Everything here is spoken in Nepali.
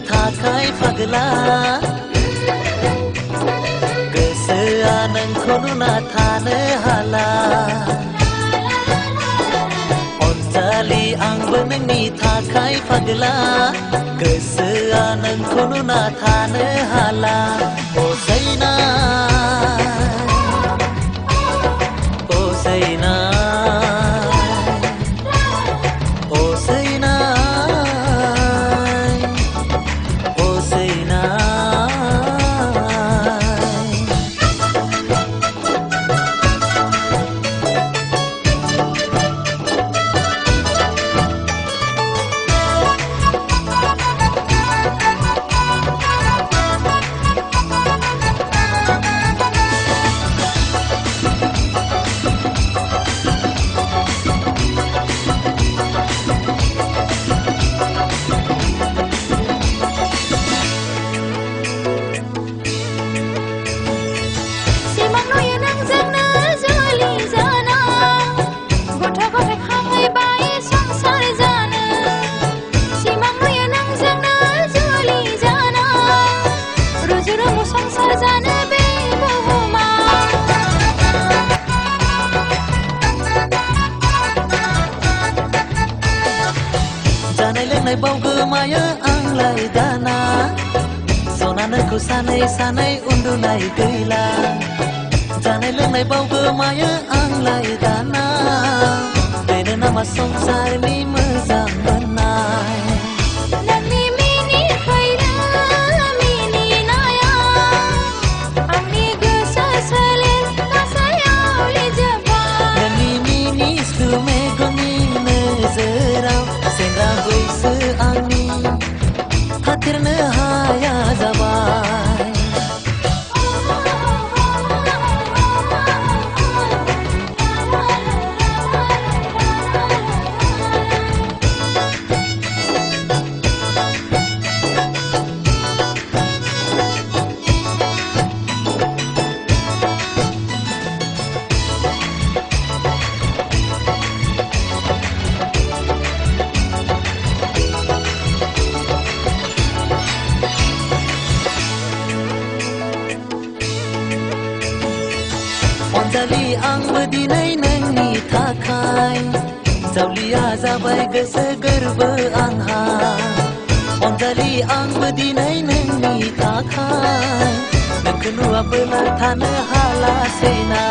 थाखाय फागला गोसोआ नोंखौ नुना थानो हाला अनजालि आंबो नोंनि थाखाय फागला गोसोआ नोंखौ नुना थानो हाला ओ सैना ओ सैना जानाय लोंनाय बावगोमायो आंलाय दाना सना नोंखौ सानै सानै उन्दुनाय गैला जानाय लोंनाय बावगोमायो आंलाय दाना बेनो नामा संसारनि मोजां मोननाय खाथिरनो हाया जाबाय अनजालि आंबो दिनै नोंनि थाखाय जावलिया जाबाय गोसो गोरबो आंहा अनजालि आंबो दिनै नोंनि थाखाय नोंखौ नुवाबोला थानो हालासैना